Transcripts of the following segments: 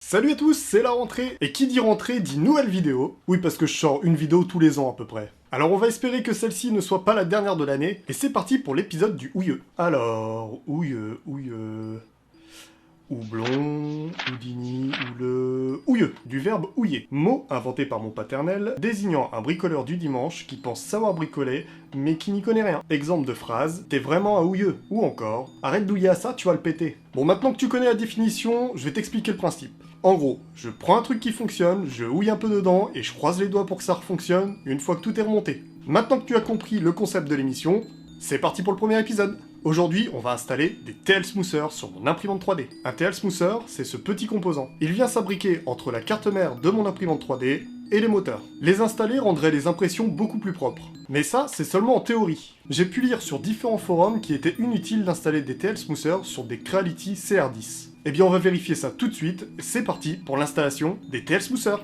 Salut à tous, c'est la rentrée. Et qui dit rentrée dit nouvelle vidéo. Oui, parce que je sors une vidéo tous les ans à peu près. Alors on va espérer que celle-ci ne soit pas la dernière de l'année. Et c'est parti pour l'épisode du houilleux. Alors, houilleux. Houblon, houdini, houleux... Houilleux, du verbe houiller. Mot inventé par mon paternel, désignant un bricoleur du dimanche qui pense savoir bricoler, mais qui n'y connaît rien. Exemple de phrase, t'es vraiment un houilleux. Ou encore, arrête d'houiller à ça, tu vas le péter. Bon, maintenant que tu connais la définition, je vais t'expliquer le principe. En gros, je prends un truc qui fonctionne, je houille un peu dedans, et je croise les doigts pour que ça refonctionne, une fois que tout est remonté. Maintenant que tu as compris le concept de l'émission, c'est parti pour le premier épisode. Aujourd'hui, on va installer des TL Smoothers sur mon imprimante 3D. Un TL Smoother, c'est ce petit composant. Il vient s'imbriquer entre la carte mère de mon imprimante 3D et les moteurs. Les installer rendrait les impressions beaucoup plus propres. Mais ça, c'est seulement en théorie. J'ai pu lire sur différents forums qu'il était inutile d'installer des TL Smoothers sur des Creality CR10. Eh bien, on va vérifier ça tout de suite. C'est parti pour l'installation des TL Smoothers.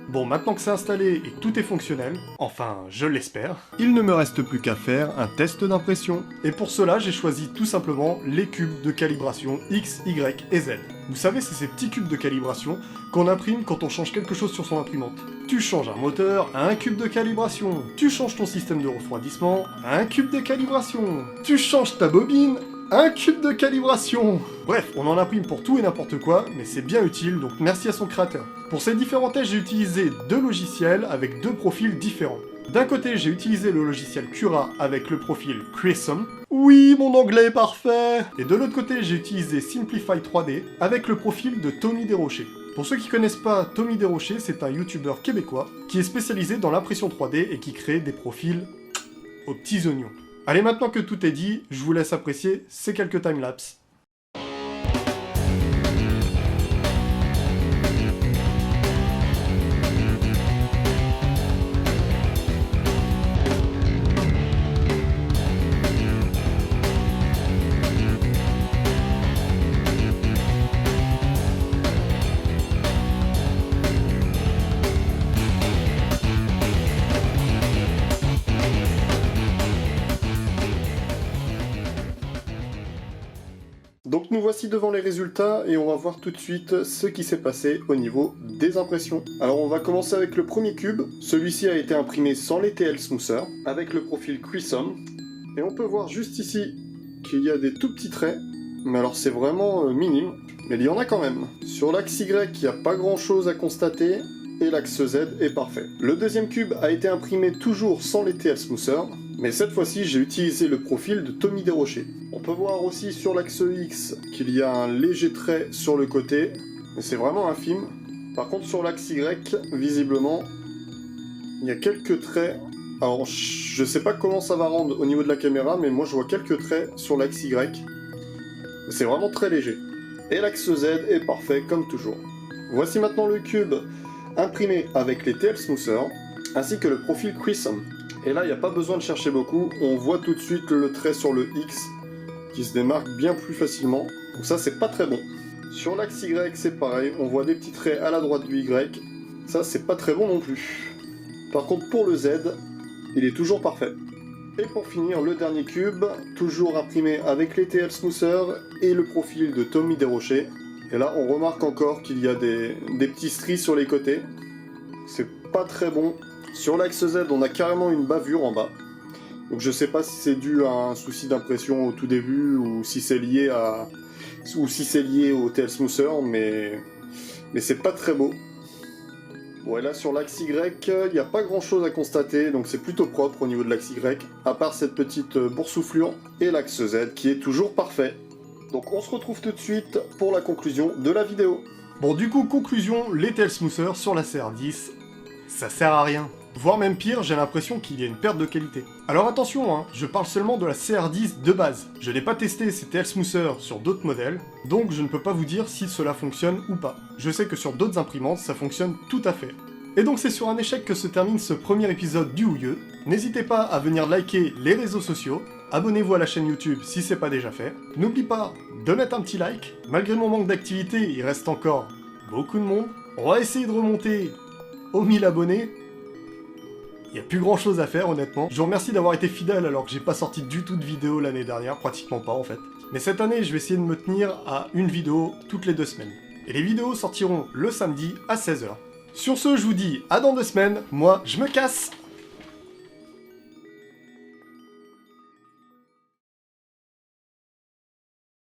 Bon, maintenant que c'est installé et que tout est fonctionnel, enfin, je l'espère, il ne me reste plus qu'à faire un test d'impression. Et pour cela, j'ai choisi tout simplement les cubes de calibration X, Y et Z. Vous savez, c'est ces petits cubes de calibration qu'on imprime quand on change quelque chose sur son imprimante. Tu changes un moteur, un cube de calibration. Tu changes ton système de refroidissement, un cube de calibration. Tu changes ta bobine, un cube de calibration. Bref, on en imprime pour tout et n'importe quoi, mais c'est bien utile, donc merci à son créateur. Pour ces différents tests, j'ai utilisé deux logiciels avec deux profils différents. D'un côté, j'ai utilisé le logiciel Cura avec le profil Crism. Oui, mon anglais est parfait. Et de l'autre côté, j'ai utilisé Simplify 3D avec le profil de Tommy Desrochers. Pour ceux qui connaissent pas Tommy Desrochers, c'est un youtubeur québécois qui est spécialisé dans l'impression 3D et qui crée des profils aux petits oignons. Allez, maintenant que tout est dit, je vous laisse apprécier ces quelques timelapses. Donc nous voici devant les résultats et on va voir tout de suite ce qui s'est passé au niveau des impressions. Alors on va commencer avec le premier cube. Celui-ci a été imprimé sans les TL Smoother, avec le profil Crism. Et on peut voir juste ici qu'il y a des tout petits traits, mais alors c'est vraiment minime, mais il y en a quand même. Sur l'axe Y, il n'y a pas grand chose à constater, et l'axe Z est parfait. Le deuxième cube a été imprimé toujours sans les TL Smoother, mais cette fois-ci j'ai utilisé le profil de Tommy Desrochers. On peut voir aussi sur l'axe X qu'il y a un léger trait sur le côté, mais c'est vraiment infime. Par contre sur l'axe Y, visiblement, il y a quelques traits. Alors je sais pas comment ça va rendre au niveau de la caméra, mais moi je vois quelques traits sur l'axe Y. C'est vraiment très léger. Et l'axe Z est parfait comme toujours. Voici maintenant le cube imprimé avec les TL Smoother, ainsi que le profil Crism. Et là, il n'y a pas besoin de chercher beaucoup, on voit tout de suite le trait sur le X qui se démarque bien plus facilement. Donc ça, c'est pas très bon. Sur l'axe Y, c'est pareil, on voit des petits traits à la droite du Y. Ça, c'est pas très bon non plus. Par contre, pour le Z, il est toujours parfait. Et pour finir, le dernier cube, toujours imprimé avec les TL Smoother et le profil de Tommy Desrochers. Et là, on remarque encore qu'il y a des petits stries sur les côtés. C'est pas très bon. Sur l'axe Z, on a carrément une bavure en bas. Donc je sais pas si c'est dû à un souci d'impression au tout début ou si c'est lié au TL Smoother, mais c'est pas très beau. Bon, et là sur l'axe Y, il n'y a pas grand chose à constater, donc c'est plutôt propre au niveau de l'axe Y, à part cette petite boursouflure et l'axe Z qui est toujours parfait. Donc on se retrouve tout de suite pour la conclusion de la vidéo. Bon, du coup, conclusion, les TL Smoother sur la CR10, ça sert à rien. Voire même pire, j'ai l'impression qu'il y a une perte de qualité. Alors attention, hein, je parle seulement de la CR10 de base. Je n'ai pas testé ces TL Smoother sur d'autres modèles, donc je ne peux pas vous dire si cela fonctionne ou pas. Je sais que sur d'autres imprimantes, ça fonctionne tout à fait. Et donc c'est sur un échec que se termine ce premier épisode du Houilleux. N'hésitez pas à venir liker les réseaux sociaux, abonnez-vous à la chaîne YouTube si c'est pas déjà fait. N'oublie pas de mettre un petit like. Malgré mon manque d'activité, il reste encore beaucoup de monde. On va essayer de remonter aux 1000 abonnés. Il n'y a plus grand chose à faire honnêtement. Je vous remercie d'avoir été fidèle alors que j'ai pas sorti du tout de vidéo l'année dernière, pratiquement pas en fait. Mais cette année, je vais essayer de me tenir à une vidéo toutes les 2 semaines. Et les vidéos sortiront le samedi à 16h. Sur ce, je vous dis à dans 2 semaines, moi je me casse!